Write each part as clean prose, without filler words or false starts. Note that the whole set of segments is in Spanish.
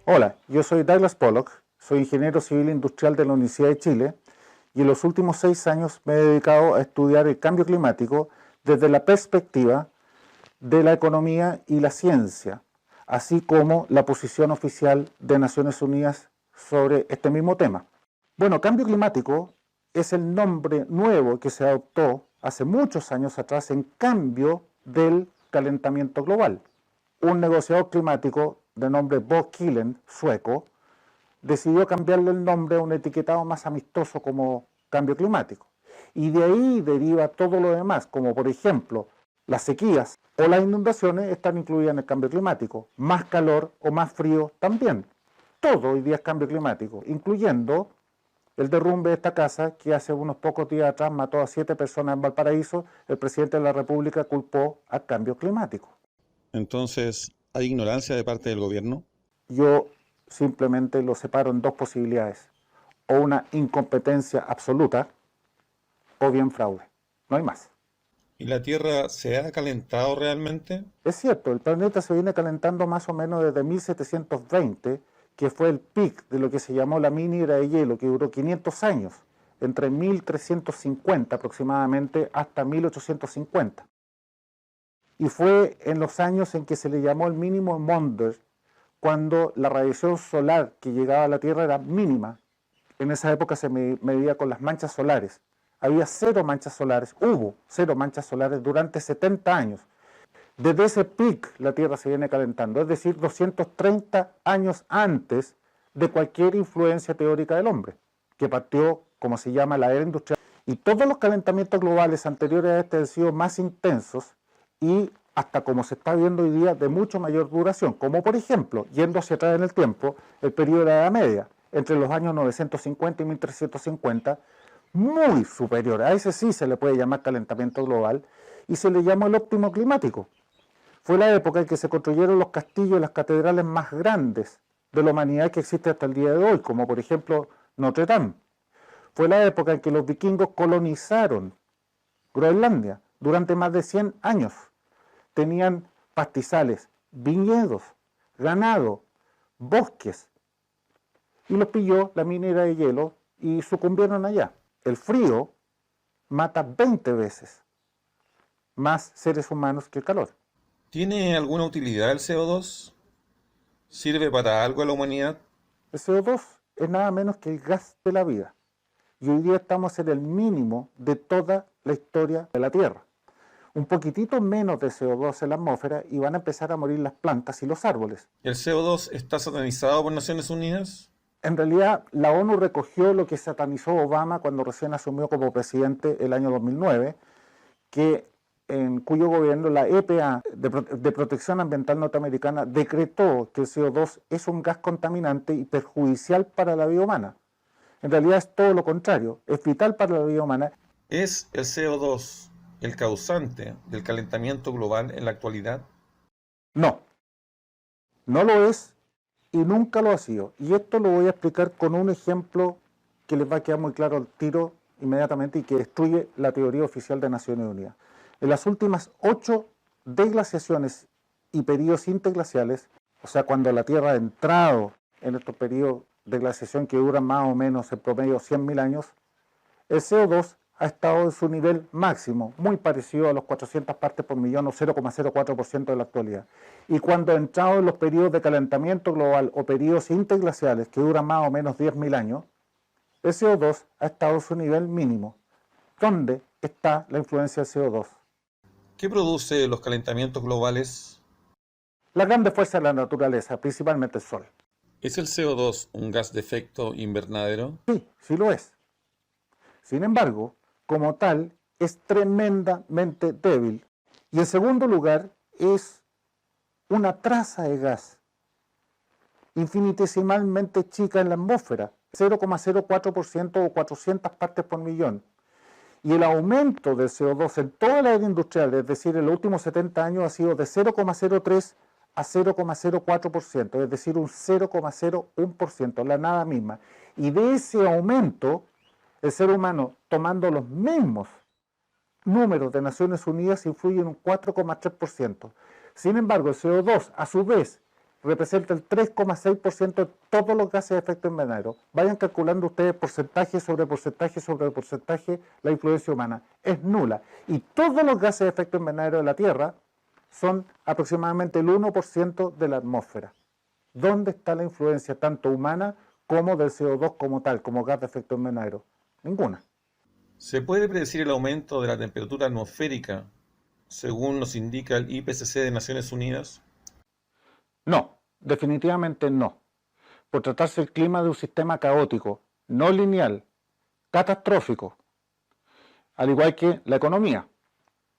Hola, yo soy Douglas Pollock, soy ingeniero civil industrial de la Universidad de Chile y en los últimos 6 años me he dedicado a estudiar el cambio climático desde la perspectiva de la economía y la ciencia, así como la posición oficial de Naciones Unidas sobre este mismo tema. Bueno, cambio climático es el nombre nuevo que se adoptó hace muchos años atrás en cambio del calentamiento global. Un negociador climático de nombre Bo Killen, sueco, decidió cambiarle el nombre a un etiquetado más amistoso como cambio climático. Y de ahí deriva todo lo demás, como por ejemplo las sequías o las inundaciones están incluidas en el cambio climático, más calor o más frío también. Todo hoy día es cambio climático, incluyendo el derrumbe de esta casa que hace unos pocos días atrás mató a 7 personas en Valparaíso. El presidente de la República culpó al cambio climático. Entonces, ¿hay ignorancia de parte del gobierno? Yo simplemente lo separo en dos posibilidades: o una incompetencia absoluta o bien fraude. No hay más. ¿Y la Tierra se ha calentado realmente? Es cierto, el planeta se viene calentando más o menos desde 1720, que fue el pic de lo que se llamó la mini era de hielo, que duró 500 años, entre 1350 aproximadamente hasta 1850. Y fue en los años en que se le llamó el mínimo Maunder, cuando la radiación solar que llegaba a la Tierra era mínima. En esa época se medía con las manchas solares. Había 0 manchas solares, hubo 0 manchas solares durante 70 años. Desde ese pic la Tierra se viene calentando, es decir, 230 años antes de cualquier influencia teórica del hombre, que partió, como se llama, la era industrial. Y todos los calentamientos globales anteriores a este han sido más intensos y hasta como se está viendo hoy día, de mucho mayor duración, como por ejemplo, yendo hacia atrás en el tiempo, el periodo de la Edad Media, entre los años 950 y 1350, muy superior. A ese sí se le puede llamar calentamiento global y se le llamó el óptimo climático. Fue la época en que se construyeron los castillos y las catedrales más grandes de la humanidad que existe hasta el día de hoy, como por ejemplo Notre Dame. Fue la época en que los vikingos colonizaron Groenlandia durante más de 100 años. Tenían pastizales, viñedos, ganado, bosques, y los pilló la minera de hielo y sucumbieron allá. El frío mata 20 veces más seres humanos que el calor. ¿Tiene alguna utilidad el CO2? ¿Sirve para algo a la humanidad? El CO2 es nada menos que el gas de la vida. Y hoy día estamos en el mínimo de toda la historia de la Tierra. Un poquitito menos de CO2 en la atmósfera y van a empezar a morir las plantas y los árboles. ¿El CO2 está satanizado por Naciones Unidas? En realidad, la ONU recogió lo que satanizó Obama cuando recién asumió como presidente el año 2009, en cuyo gobierno la EPA de Protección Ambiental norteamericana decretó que el CO2 es un gas contaminante y perjudicial para la vida humana. En realidad es todo lo contrario, es vital para la vida humana. ¿Es el CO2 el causante del calentamiento global en la actualidad? No, no lo es y nunca lo ha sido. Y esto lo voy a explicar con un ejemplo que les va a quedar muy claro al tiro inmediatamente y que destruye la teoría oficial de Naciones Unidas. En las últimas 8 deglaciaciones y periodos interglaciales, o sea, cuando la Tierra ha entrado en estos periodos de glaciación que duran más o menos en promedio 100.000 años, el CO2 ha estado en su nivel máximo, muy parecido a los 400 partes por millón o 0,04% de la actualidad. Y cuando ha entrado en los periodos de calentamiento global o periodos interglaciales que duran más o menos 10.000 años, el CO2 ha estado en su nivel mínimo. ¿Dónde está la influencia del CO2? ¿Qué produce los calentamientos globales? La grande fuerza de la naturaleza, principalmente el sol. ¿Es el CO2 un gas de efecto invernadero? Sí, sí lo es. Sin embargo, como tal, es tremendamente débil. Y en segundo lugar, es una traza de gas infinitesimalmente chica en la atmósfera, 0,04% o 400 partes por millón. Y el aumento del CO2 en toda la era industrial, es decir, en los últimos 70 años, ha sido de 0,03 a 0,04%, es decir, un 0,01%, la nada misma. Y de ese aumento, el ser humano, tomando los mismos números de Naciones Unidas, influye en un 4,3%. Sin embargo, el CO2, a su vez, representa el 3,6% de todos los gases de efecto invernadero. Vayan calculando ustedes porcentaje sobre porcentaje sobre porcentaje, la influencia humana es nula. Y todos los gases de efecto invernadero de la Tierra son aproximadamente el 1% de la atmósfera. ¿Dónde está la influencia tanto humana como del CO2 como tal, como gas de efecto invernadero? Ninguna. ¿Se puede predecir el aumento de la temperatura atmosférica según nos indica el IPCC de Naciones Unidas? No, definitivamente no. Por tratarse el clima de un sistema caótico, no lineal, catastrófico, al igual que la economía.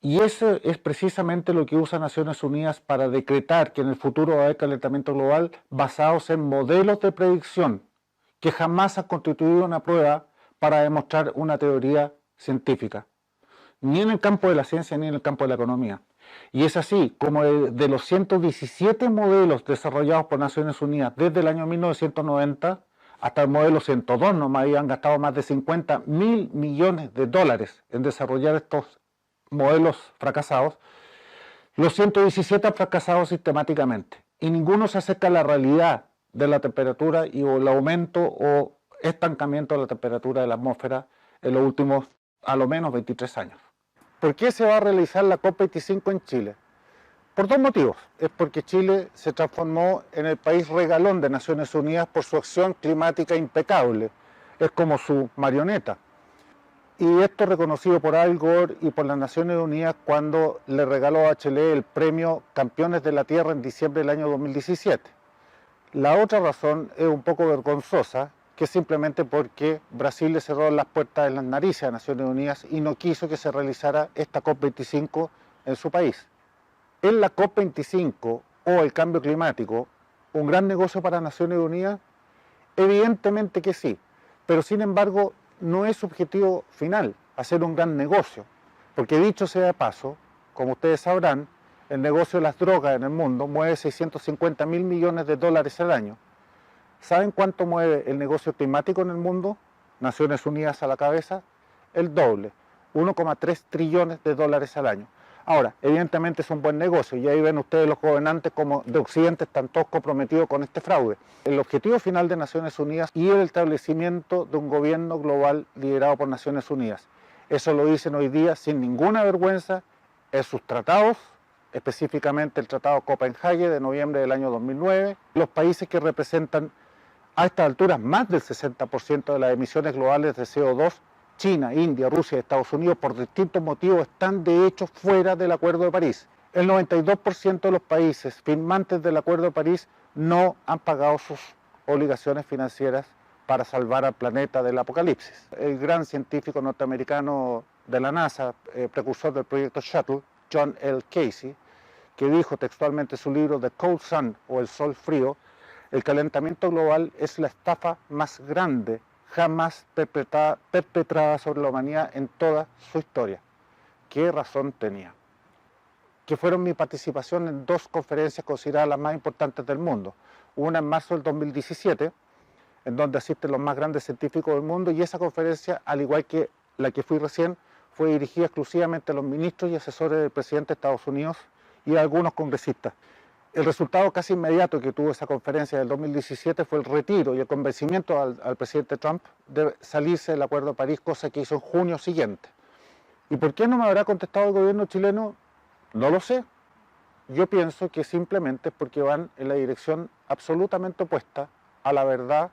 Y eso es precisamente lo que usa Naciones Unidas para decretar que en el futuro va a haber calentamiento global basados en modelos de predicción que jamás han constituido una prueba para demostrar una teoría científica, ni en el campo de la ciencia ni en el campo de la economía. Y es así como de los 117 modelos desarrollados por Naciones Unidas desde el año 1990 hasta el modelo 102, nomás habían gastado más de 50.000 millones de dólares en desarrollar estos modelos fracasados. Los 117 han fracasado sistemáticamente y ninguno se acerca a la realidad de la temperatura y o el aumento o estancamiento de la temperatura de la atmósfera en los últimos a lo menos 23 años. ¿Por qué se va a realizar la COP25 en Chile? Por dos motivos. Es porque Chile se transformó en el país regalón de Naciones Unidas por su acción climática impecable. Es como su marioneta. Y esto reconocido por Al Gore y por las Naciones Unidas cuando le regaló a Chile el premio Campeones de la Tierra en diciembre del año 2017. La otra razón es un poco vergonzosa, que es simplemente porque Brasil le cerró las puertas en las narices a Naciones Unidas y no quiso que se realizara esta COP25 en su país. ¿Es la COP25 o el cambio climático un gran negocio para Naciones Unidas? Evidentemente que sí, pero sin embargo no es su objetivo final hacer un gran negocio, porque dicho sea de paso, como ustedes sabrán, el negocio de las drogas en el mundo mueve 650.000 millones de dólares al año. ¿Saben cuánto mueve el negocio climático en el mundo? Naciones Unidas a la cabeza, el doble, 1,3 trillones de dólares al año. Ahora, evidentemente es un buen negocio y ahí ven ustedes los gobernantes como de Occidente están todos comprometidos con este fraude. El objetivo final de Naciones Unidas y el establecimiento de un gobierno global liderado por Naciones Unidas. Eso lo dicen hoy día sin ninguna vergüenza en sus tratados, específicamente el Tratado Copenhague de noviembre del año 2009. Los países que representan a estas alturas más del 60% de las emisiones globales de CO2, China, India, Rusia y Estados Unidos, por distintos motivos, están de hecho fuera del Acuerdo de París. El 92% de los países firmantes del Acuerdo de París no han pagado sus obligaciones financieras para salvar al planeta del apocalipsis. El gran científico norteamericano de la NASA, precursor del proyecto Shuttle, John L. Casey, que dijo textualmente en su libro The Cold Sun o El Sol Frío, el calentamiento global es la estafa más grande jamás perpetrada sobre la humanidad en toda su historia. ¿Qué razón tenía? Que fueron mi participación en dos conferencias consideradas las más importantes del mundo. Una en marzo del 2017, en donde asisten los más grandes científicos del mundo, y esa conferencia, al igual que la que fui recién, fue dirigida exclusivamente a los ministros y asesores del presidente de Estados Unidos y a algunos congresistas. El resultado casi inmediato que tuvo esa conferencia del 2017 fue el retiro y el convencimiento al presidente Trump de salirse del Acuerdo de París, cosa que hizo en junio siguiente. ¿Y por qué no me habrá contestado el gobierno chileno? No lo sé. Yo pienso que simplemente es porque van en la dirección absolutamente opuesta a la verdad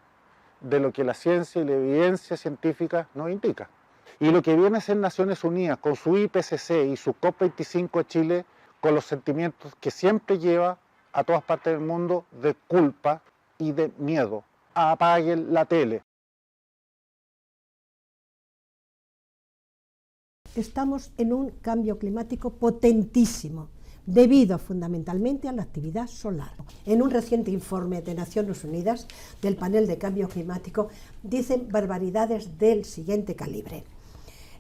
de lo que la ciencia y la evidencia científica nos indica. Y lo que viene a ser Naciones Unidas con su IPCC y su COP25 a Chile, con los sentimientos que siempre lleva a todas partes del mundo de culpa y de miedo. Apaguen la tele. Estamos en un cambio climático potentísimo, debido fundamentalmente a la actividad solar. En un reciente informe de Naciones Unidas del panel de cambio climático dicen barbaridades del siguiente calibre.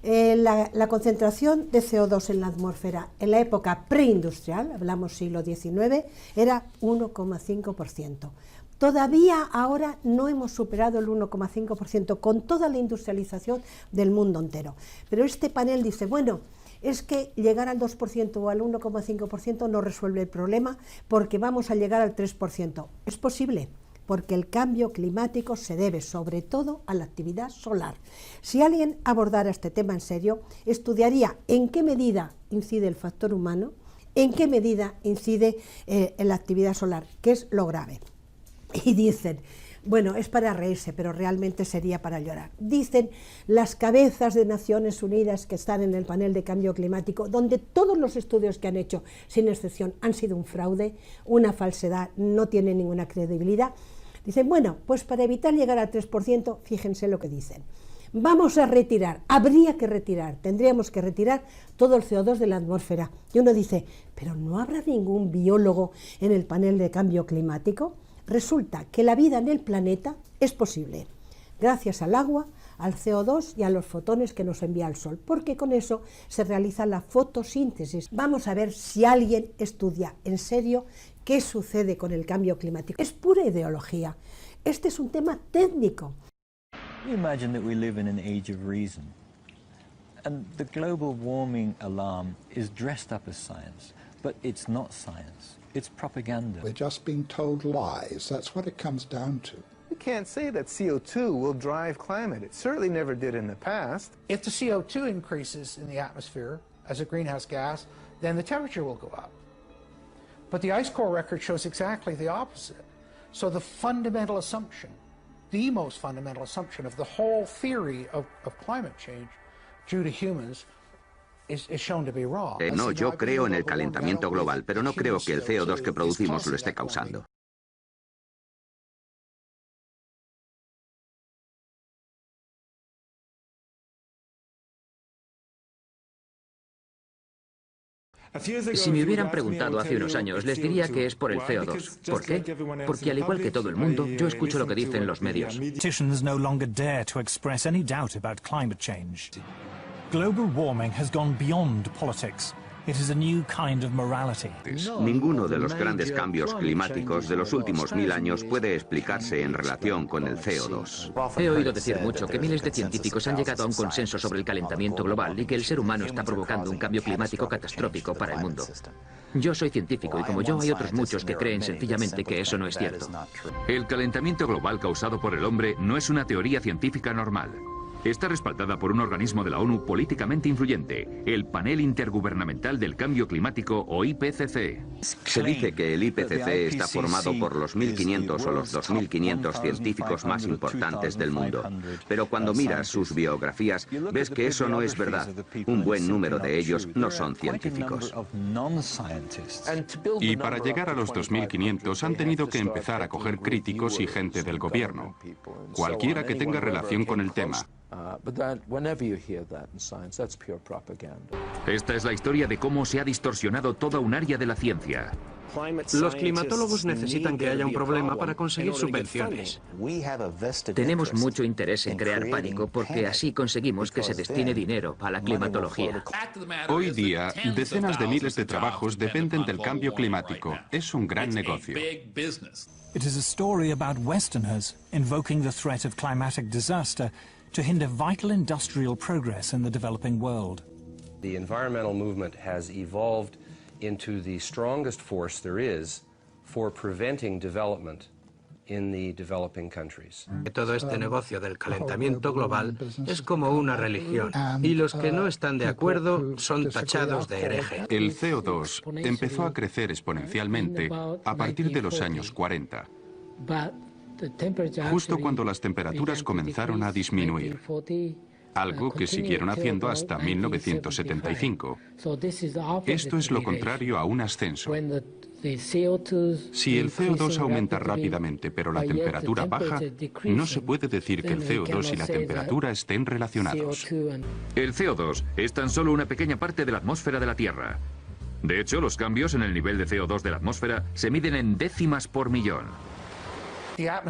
La concentración de CO2 en la atmósfera en la época preindustrial, hablamos siglo XIX, era 1,5%. Todavía ahora no hemos superado el 1,5% con toda la industrialización del mundo entero. Pero este panel dice, bueno, es que llegar al 2% o al 1,5% no resuelve el problema porque vamos a llegar al 3%. Es posible, porque el cambio climático se debe sobre todo a la actividad solar. Si alguien abordara este tema en serio, estudiaría en qué medida incide el factor humano, en qué medida incide en la actividad solar, que es lo grave. Y dicen, bueno, es para reírse, pero realmente sería para llorar. Dicen las cabezas de Naciones Unidas que están en el panel de cambio climático, donde todos los estudios que han hecho, sin excepción, han sido un fraude, una falsedad, no tienen ninguna credibilidad. Dicen, bueno, pues para evitar llegar al 3%, fíjense lo que dicen. Vamos a retirar, habría que retirar, tendríamos que retirar todo el CO2 de la atmósfera. Y uno dice, ¿pero no habrá ningún biólogo en el panel de cambio climático? Resulta que la vida en el planeta es posible, gracias al agua, al CO2 y a los fotones que nos envía el Sol, porque con eso se realiza la fotosíntesis. Vamos a ver si alguien estudia en serio qué sucede con el cambio climático. Es pura ideología. Este es un tema técnico. Imagine that we live in an age of reason, and the global warming alarm is dressed up as science, but it's not science. It's propaganda. We're just being told lies. That's what it comes down to. We can't say that CO2 will drive climate. It certainly never did in the past. If the CO2 increases in the atmosphere as a greenhouse gas, then the temperature will go up. But the ice core record shows exactly the opposite. So the fundamental assumption, the most fundamental assumption of the whole theory of climate change due to humans is shown to be wrong. No, yo creo en el calentamiento global, pero no creo que el CO2 que producimos lo esté causando. Si me hubieran preguntado hace unos años, les diría que es por el CO2. ¿Por qué? Porque al igual que todo el mundo, yo escucho lo que dicen los medios. Politicians no longer dare to express any doubt about climate change. Global warming has gone beyond politics. It is a new kind of morality. Ninguno de los grandes cambios climáticos de los últimos 1000 años puede explicarse en relación con el CO2. He oído decir mucho que miles de científicos han llegado a un consenso sobre el calentamiento global y que el ser humano está provocando un cambio climático catastrófico para el mundo. Yo soy científico y como yo hay otros muchos que creen sencillamente que eso no es cierto. El calentamiento global causado por el hombre no es una teoría científica normal. Está respaldada por un organismo de la ONU políticamente influyente, el Panel Intergubernamental del Cambio Climático o IPCC. Se dice que el IPCC está formado por los 1.500 o los 2.500 científicos más importantes del mundo. Pero cuando miras sus biografías, ves que eso no es verdad. Un buen número de ellos no son científicos. Y para llegar a los 2.500 han tenido que empezar a coger críticos y gente del gobierno, cualquiera que tenga relación con el tema. Esta es la historia de cómo se ha distorsionado toda un área de la ciencia. Los climatólogos necesitan que haya un problema para conseguir subvenciones. Tenemos mucho interés en crear pánico porque así conseguimos que se destine dinero a la climatología. Hoy día, decenas de miles de trabajos dependen del cambio climático. Es un gran negocio. It is a story about Westerners invoking the threat of climatic disaster to hinder vital industrial progress in the developing world. The environmental movement has evolved into the strongest force there is for preventing development in the developing countries. Todo este negocio del calentamiento global es como una religión, y los que no están de acuerdo son tachados de herejes. El CO2 empezó a crecer exponencialmente a partir de los años 40. Justo cuando las temperaturas comenzaron a disminuir, algo que siguieron haciendo hasta 1975. Esto es lo contrario a un ascenso. Si el CO2 aumenta rápidamente pero la temperatura baja, no se puede decir que el CO2 y la temperatura estén relacionados. El CO2 es tan solo una pequeña parte de la atmósfera de la Tierra. De hecho, los cambios en el nivel de CO2 de la atmósfera se miden en décimas por millón.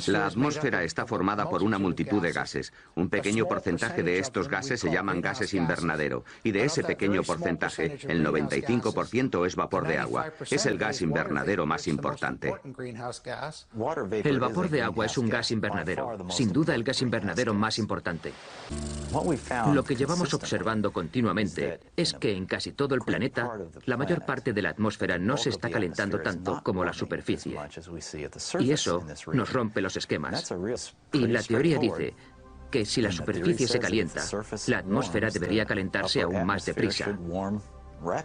La atmósfera está formada por una multitud de gases. Un pequeño porcentaje de estos gases se llaman gases invernadero, y de ese pequeño porcentaje, el 95% es vapor de agua. Es el gas invernadero más importante. El vapor de agua es un gas invernadero, sin duda el gas invernadero más importante. Lo que llevamos observando continuamente es que en casi todo el planeta, la mayor parte de la atmósfera no se está calentando tanto como la superficie. Y eso nos rompe los esquemas. Y la teoría dice que si la superficie se calienta, la atmósfera debería calentarse aún más deprisa.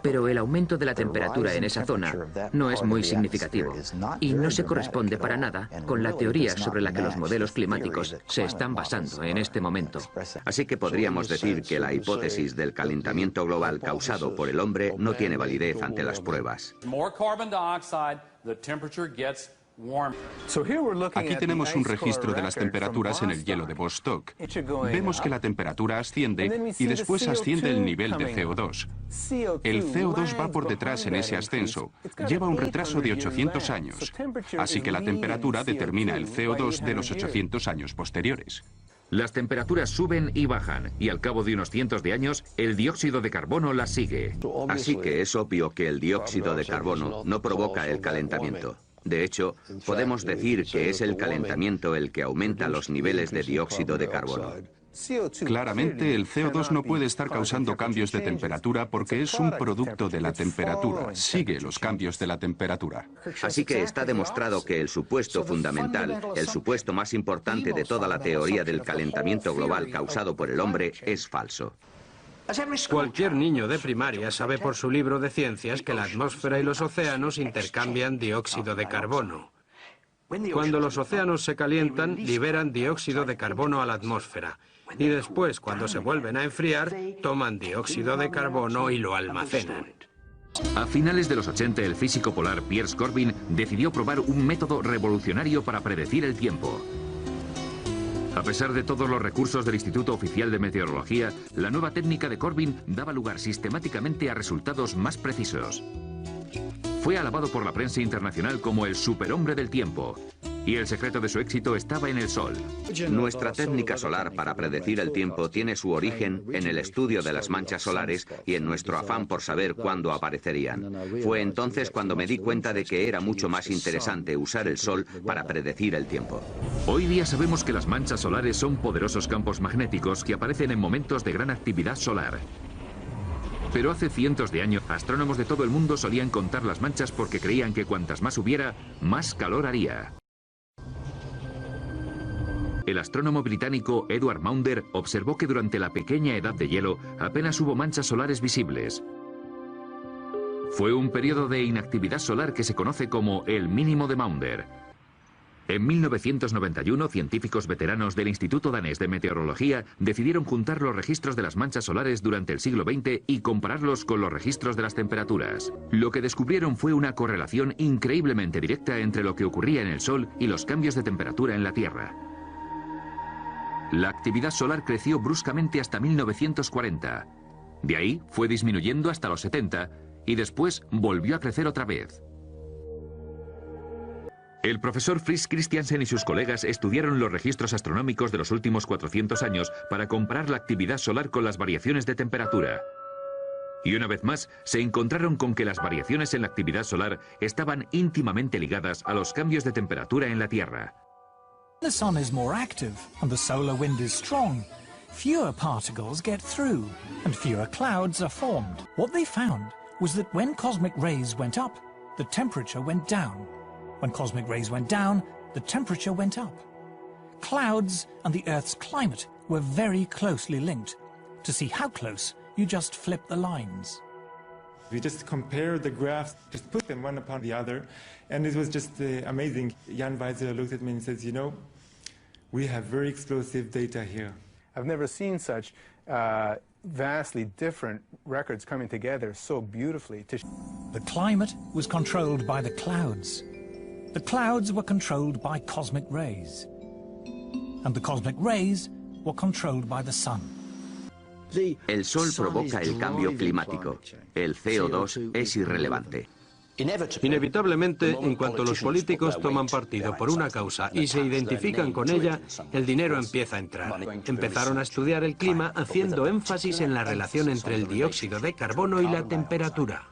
Pero el aumento de la temperatura en esa zona no es muy significativo y no se corresponde para nada con la teoría sobre la que los modelos climáticos se están basando en este momento. Así que podríamos decir que la hipótesis del calentamiento global causado por el hombre no tiene validez ante las pruebas. Aquí tenemos un registro de las temperaturas en el hielo de Vostok. Vemos que la temperatura asciende y después asciende el nivel de CO2. El CO2 va por detrás en ese ascenso. Lleva un retraso de 800 años. Así que la temperatura determina el CO2 de los 800 años posteriores. Las temperaturas suben y bajan, y al cabo de unos cientos de años, el dióxido de carbono las sigue. Así que es obvio que el dióxido de carbono no provoca el calentamiento. De hecho, podemos decir que es el calentamiento el que aumenta los niveles de dióxido de carbono. Claramente, el CO2 no puede estar causando cambios de temperatura porque es un producto de la temperatura, sigue los cambios de la temperatura. Así que está demostrado que el supuesto fundamental, el supuesto más importante de toda la teoría del calentamiento global causado por el hombre, es falso. Cualquier niño de primaria sabe por su libro de ciencias que la atmósfera y los océanos intercambian dióxido de carbono. Cuando los océanos se calientan, liberan dióxido de carbono a la atmósfera. Y después, cuando se vuelven a enfriar, toman dióxido de carbono y lo almacenan. A finales de los 80, el físico polar Piers Corbin decidió probar un método revolucionario para predecir el tiempo. A pesar de todos los recursos del Instituto Oficial de Meteorología, la nueva técnica de Corbin daba lugar sistemáticamente a resultados más precisos. Fue alabado por la prensa internacional como el superhombre del tiempo, y el secreto de su éxito estaba en el Sol. Nuestra técnica solar para predecir el tiempo tiene su origen en el estudio de las manchas solares y en nuestro afán por saber cuándo aparecerían. Fue entonces cuando me di cuenta de que era mucho más interesante usar el Sol para predecir el tiempo. Hoy día sabemos que las manchas solares son poderosos campos magnéticos que aparecen en momentos de gran actividad solar. Pero hace cientos de años, astrónomos de todo el mundo solían contar las manchas porque creían que cuantas más hubiera, más calor haría. El astrónomo británico Edward Maunder observó que durante la pequeña edad de hielo apenas hubo manchas solares visibles. Fue un periodo de inactividad solar que se conoce como el mínimo de Maunder. En 1991, científicos veteranos del Instituto Danés de Meteorología decidieron juntar los registros de las manchas solares durante el siglo XX y compararlos con los registros de las temperaturas. Lo que descubrieron fue una correlación increíblemente directa entre lo que ocurría en el Sol y los cambios de temperatura en la Tierra. La actividad solar creció bruscamente hasta 1940. De ahí fue disminuyendo hasta los 70 y después volvió a crecer otra vez. El profesor Fritz Christiansen y sus colegas estudiaron los registros astronómicos de los últimos 400 años para comparar la actividad solar con las variaciones de temperatura. Y una vez más, se encontraron con que las variaciones en la actividad solar estaban íntimamente ligadas a los cambios de temperatura en la Tierra. The sun is more active and the solar wind is strong. Fewer particles get through and fewer clouds are formed. What they found was that when cosmic rays went up, the temperature went down. When cosmic rays went down, the temperature went up. Clouds and the Earth's climate were very closely linked. To see how close, you just flip the lines. We just compared the graphs, just put them one upon the other, and it was just amazing. Jan Weiser looked at me and says, you know, we have very explosive data here. I've never seen such vastly different records coming together so beautifully. The climate was controlled by the clouds. The clouds were controlled by cosmic rays. And the cosmic rays were controlled by the sun. El Sol provoca el cambio climático. El CO2 es irrelevante. Inevitablemente, en cuanto los políticos toman partido por una causa y se identifican con ella, el dinero empieza a entrar. Empezaron a estudiar el clima haciendo énfasis en la relación entre el dióxido de carbono y la temperatura.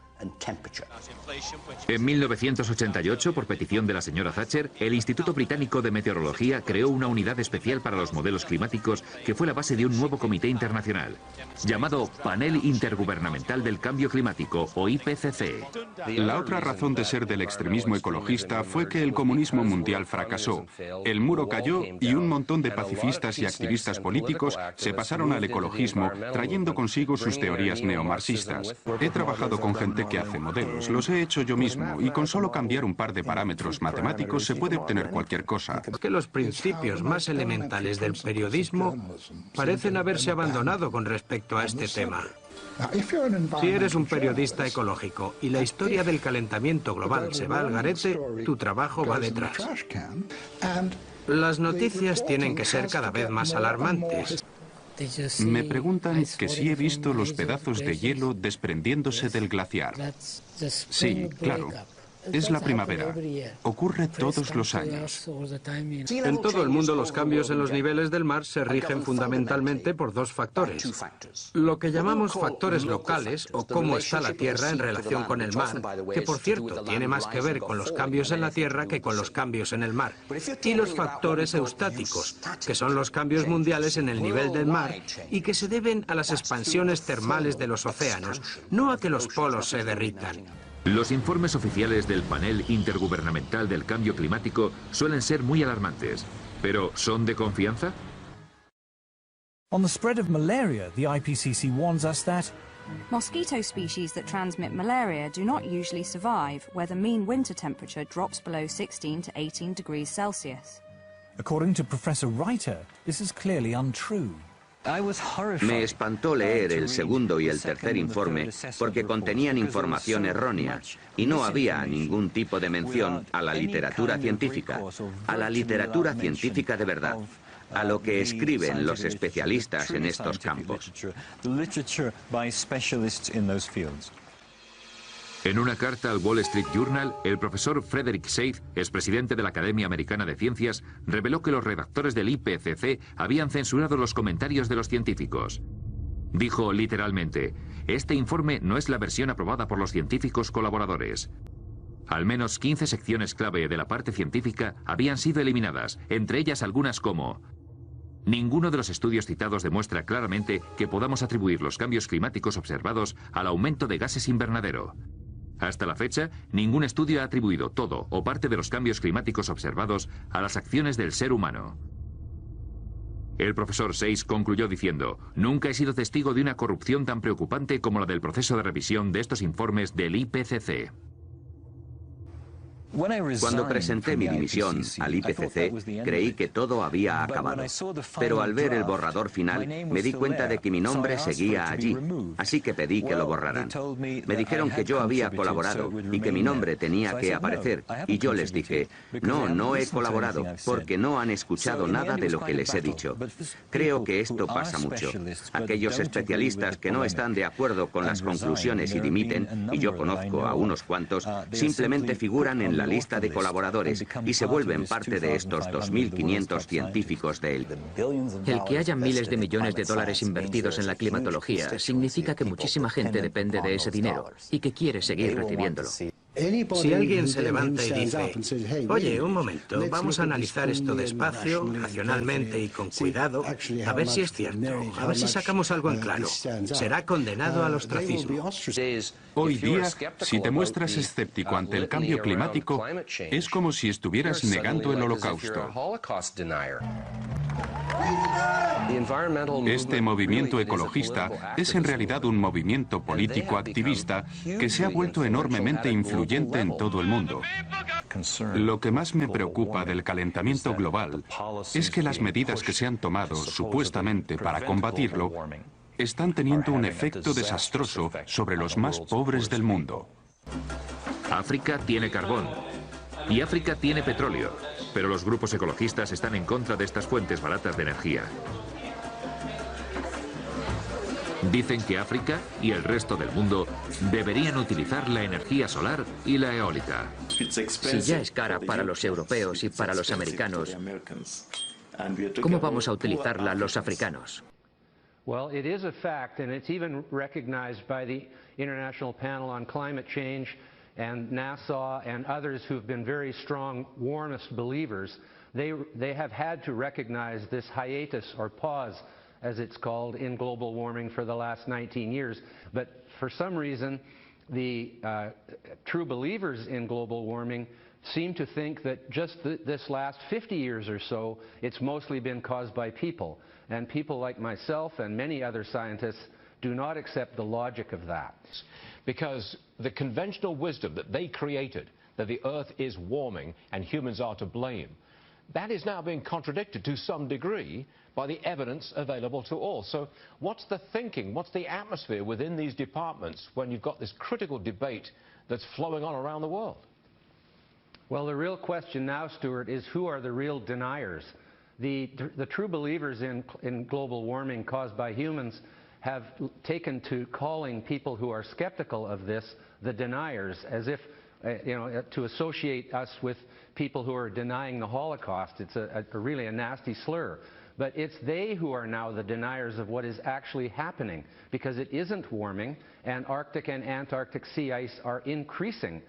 En 1988, por petición de la señora Thatcher, el Instituto Británico de Meteorología creó una unidad especial para los modelos climáticos que fue la base de un nuevo comité internacional, llamado Panel Intergubernamental del Cambio Climático, o IPCC. La otra razón de ser del extremismo ecologista fue que el comunismo mundial fracasó. El muro cayó y un montón de pacifistas y activistas políticos se pasaron al ecologismo, trayendo consigo sus teorías neomarxistas. He trabajado con gente que hace modelos, los he hecho yo mismo, y con solo cambiar un par de parámetros matemáticos se puede obtener cualquier cosa. Que los principios más elementales del periodismo parecen haberse abandonado con respecto a este tema. Si eres un periodista ecológico y la historia del calentamiento global se va al garete, tu trabajo va detrás. Las noticias tienen que ser cada vez más alarmantes. Me preguntan que si he visto los pedazos de hielo desprendiéndose del glaciar. Sí, claro. Es la primavera. Ocurre todos los años. En todo el mundo los cambios en los niveles del mar se rigen fundamentalmente por dos factores. Lo que llamamos factores locales o cómo está la Tierra en relación con el mar, que por cierto tiene más que ver con los cambios en la Tierra que con los cambios en el mar. Y los factores eustáticos, que son los cambios mundiales en el nivel del mar y que se deben a las expansiones termales de los océanos, no a que los polos se derritan. Los informes oficiales del Panel Intergubernamental del Cambio Climático suelen ser muy alarmantes, pero ¿son de confianza? On the spread of malaria, the IPCC warns us that mosquito species that transmit malaria do not usually survive where the mean winter temperature drops below 16 to 18 degrees Celsius. According to Professor Reiter, this is clearly untrue. Me espantó leer el segundo y el tercer informe porque contenían información errónea y no había ningún tipo de mención a la literatura científica, de verdad, a lo que escriben los especialistas en estos campos. En una carta al Wall Street Journal, el profesor Frederick Seith, expresidente de la Academia Americana de Ciencias, reveló que los redactores del IPCC habían censurado los comentarios de los científicos. Dijo literalmente, este informe no es la versión aprobada por los científicos colaboradores. Al menos 15 secciones clave de la parte científica habían sido eliminadas, entre ellas algunas como: ninguno de los estudios citados demuestra claramente que podamos atribuir los cambios climáticos observados al aumento de gases invernadero. Hasta la fecha, ningún estudio ha atribuido todo o parte de los cambios climáticos observados a las acciones del ser humano. El profesor Seith concluyó diciendo, nunca he sido testigo de una corrupción tan preocupante como la del proceso de revisión de estos informes del IPCC. Cuando presenté mi dimisión al IPCC, creí que todo había acabado. Pero al ver el borrador final, me di cuenta de que mi nombre seguía allí, así que pedí que lo borraran. Me dijeron que yo había colaborado y que mi nombre tenía que aparecer, y yo les dije, no he colaborado, porque no han escuchado nada de lo que les he dicho. Creo que esto pasa mucho. Aquellos especialistas que no están de acuerdo con las conclusiones y dimiten, y yo conozco a unos cuantos, simplemente figuran en la lista de colaboradores y se vuelven parte de estos 2.500 científicos de él. El que haya miles de millones de dólares invertidos en la climatología significa que muchísima gente depende de ese dinero y que quiere seguir recibiéndolo. Si alguien se levanta y dice, oye, un momento, vamos a analizar esto despacio, racionalmente y con cuidado, a ver si es cierto, a ver si sacamos algo en claro, será condenado al ostracismo. Hoy día, si te muestras escéptico ante el cambio climático, es como si estuvieras negando el holocausto. Este movimiento ecologista es en realidad un movimiento político activista que se ha vuelto enormemente influyente en todo el mundo. Lo que más me preocupa del calentamiento global es que las medidas que se han tomado supuestamente para combatirlo están teniendo un efecto desastroso sobre los más pobres del mundo. África tiene carbón y África tiene petróleo, pero los grupos ecologistas están en contra de estas fuentes baratas de energía. Dicen que África y el resto del mundo deberían utilizar la energía solar y la eólica. Si ya es cara para los europeos y para los americanos, ¿cómo vamos a utilizarla los africanos? Well, it is a fact, and it's even recognized by the International Panel on Climate Change and NASA and others who've been very strong warmist believers. They have had to recognize this hiatus or pause, as it's called, in global warming for the last 19 years. But for some reason, the true believers in global warming seem to think that just this last 50 years or so, it's mostly been caused by people. And people like myself and many other scientists do not accept the logic of that. Because the conventional wisdom that they created, that the Earth is warming and humans are to blame, that is now being contradicted to some degree by the evidence available to all. So what's the thinking, what's the atmosphere within these departments when you've got this critical debate that's flowing on around the world? Well, the real question now, Stuart, is who are the real deniers? The true believers in global warming caused by humans have taken to calling people who are skeptical of this the deniers, as if to associate us with people who are denying the Holocaust. It's really a nasty slur. But it's they who are now the deniers of what is actually happening, because it isn't warming, and Arctic and Antarctic sea ice are increasing.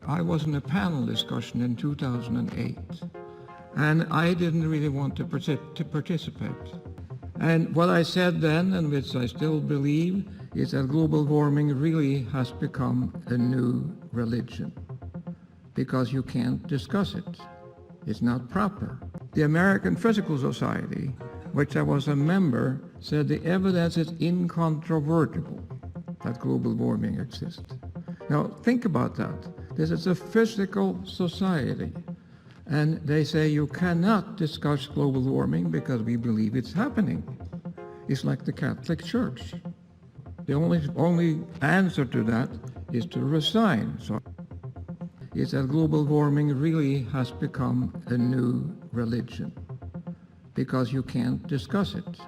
I was in a panel discussion in 2008, and I didn't really want to participate. And what I said then, and which I still believe, is that global warming really has become a new religion, because you can't discuss it. It's not proper. The American Physical Society, which I was a member, said the evidence is incontrovertible that global warming exists. Now, think about that. This is a physical society, and they say you cannot discuss global warming because we believe it's happening. It's like the Catholic Church. The only answer to that is to resign. So it's that global warming really has become a new religion, because you can't discuss it.